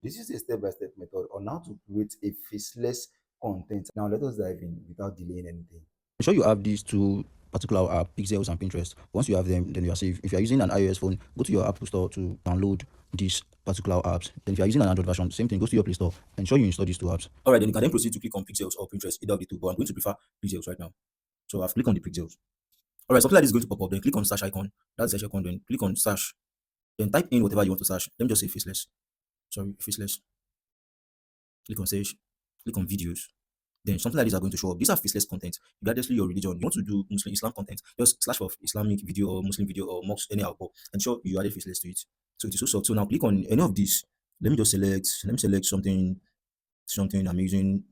This is a step-by-step method on how to create a faceless content. Now let us dive in without delaying anything. Ensure you have these two particular app, Pixels and Pinterest. Once you have them, then you are safe. If you are using an iOS phone, go to your Apple Store to download these particular apps. Then if you are using an Android version, same thing, go to your Play Store. Ensure you install these two apps. All right, then you can then proceed to click on Pixels or Pinterest, either of the two. But I'm going to prefer Pixels right now. So I've clicked on the Pixels. All right, something like this is going to pop up. Then click on search icon. That's the search icon. Then click on search. Then type in whatever you want to search. Let me just say faceless. Sorry, faceless. Click on search. Click on videos. Then something like this are going to show up. These are faceless content, regardlessly your religion. You want to do Muslim Islam content, just slash for Islamic video or Muslim video or mux anyhow, but ensure you added faceless to it. So it is so soft. So now click on any of these. Let me select something amazing.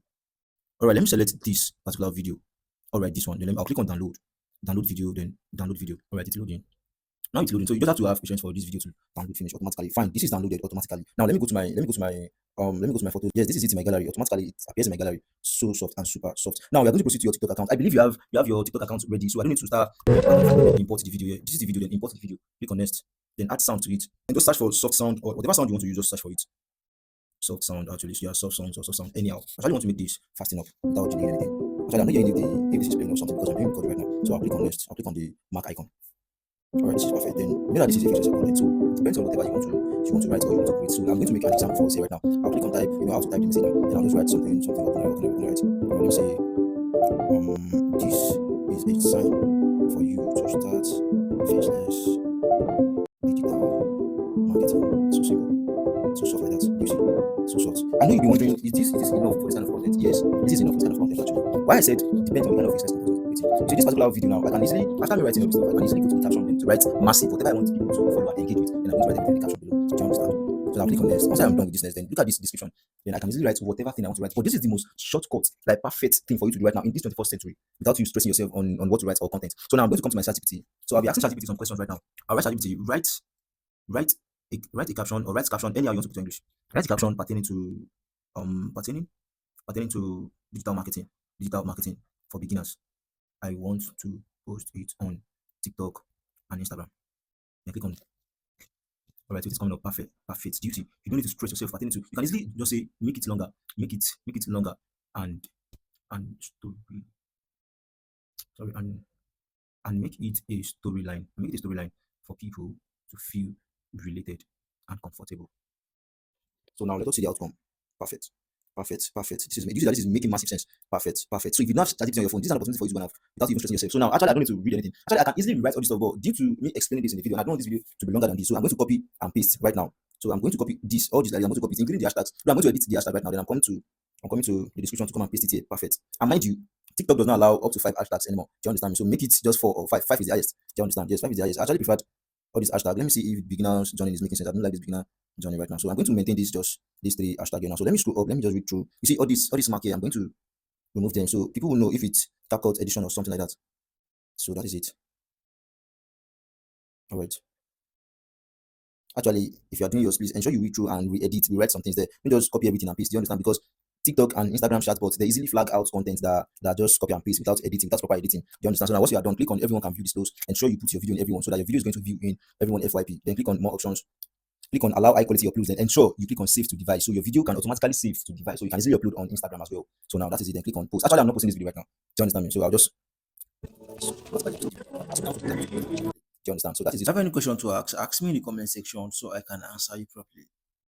All right, let me select this particular video. All right, this one. Then I'll click on download. Download video, then download video. All right, it's loading. Now it's loading. So you just have to have patience for this video to download finish automatically. Fine, this is downloaded automatically. Now let me go to my photos. Yes, this is it in my gallery. Automatically it appears in my gallery. So soft and super soft. Now we are going to proceed to your TikTok account. I believe you have your TikTok account ready, so I don't need to start import the video here. This is the video, then import the video. Click on next, then add sound to it. And just search for soft sound or whatever sound you want to use, just search for it. Soft sound actually. So yeah, soft sounds or soft sound. Anyhow. I actually want to make this fast enough without delaying anything. Actually, I'm not hearing if this is playing or something because I'm doing recording right now. So I'll click on next. I'll click on the mark icon. All right, this is perfect. Then you know that this is a feature content, so it depends on whatever you want to write or you want to create. So I'm going to make an example for us here right now. I'll click on type, how to type the message, then I'll just write something open right. Let me say, this is a sign for you to start faceless digital marketing. So simple, so soft like that. You see, so soft. I know you'll be wondering, is this enough for this kind of content? Yes, this is enough for this kind of content actually. Why I said depends on the kind of faceless content. So this particular video now, I can easily, after me writing all this stuff, I can easily go to the caption to write massive, whatever I want people to follow and engage with, then I'm going to write everything in the caption below. Do you understand? So I'll click on this. Once I'm done with this next, then look at this description. Then I can easily write whatever thing I want to write. But this is the most shortcut, like perfect thing for you to do right now in this 21st century without you stressing yourself on what to write or content. So now I'm going to come to my ChatGPT. So I'll be asking ChatGPT some questions right now. I'll write ChatGPT, write write a caption or write caption anyhow you want to put in English. Write a caption pertaining to digital marketing for beginners. I want to post it on TikTok and Instagram. Then click on it. All right, so it's coming up perfect. Perfect. Duty. You don't need to stress yourself pertaining to. You can easily just say make it longer, make it longer, and story. Sorry, and make it a storyline. Make it a storyline for people to feel related and comfortable. So now let us see the outcome. Perfect. Perfect. This is, you see that this is making massive sense. Perfect. So if you don't have ChatGPT on your phone, this is an opportunity for you to go and have without even stressing yourself. So now actually I don't need to read anything. Actually I can easily rewrite all this stuff, but due to me explaining this in the video, and I don't want this video to be longer than this. So I'm going to copy and paste right now. So I'm going to copy this, all these lines, I'm going to copy it, including the hashtags. No, I'm going to edit the hashtag right now. Then I'm coming to the description to come and paste it here. Perfect. And mind you, TikTok does not allow up to 5 hashtags anymore. Do you understand me? So make it just 4 or 5. 5 is the highest. Do you understand? Yes, 5 is the highest. I actually preferred all these hashtags. Let me see if beginner's journey is making sense. I don't like this beginner journey right now. So I'm going to maintain this just these 3 hashtags here now. So let me scroll up. Let me just read through. You see all this mark here. I'm going to remove them so people will know if it's CapCut edition or something like that. So that is it. All right. Actually, if you are doing yours, please ensure you read through and re-edit, rewrite some things there. Don't just copy everything and paste. Do you understand? Because TikTok and Instagram chatbots, they easily flag out content that just copy and paste without editing, without proper editing. Do you understand? So now once you are done, click on everyone can view this post. Ensure you put your video in everyone so that your video is going to view in everyone FYP. Then click on more options. Click on allow high quality uploads. Then ensure you click on save to device. So your video can automatically save to device. So you can easily upload on Instagram as well. So now that is it. Then click on post. Actually, I'm not posting this video right now. Do you understand me? So I'll just. Do you understand? So that is it. If you have any question to ask me in the comment section so I can answer you properly.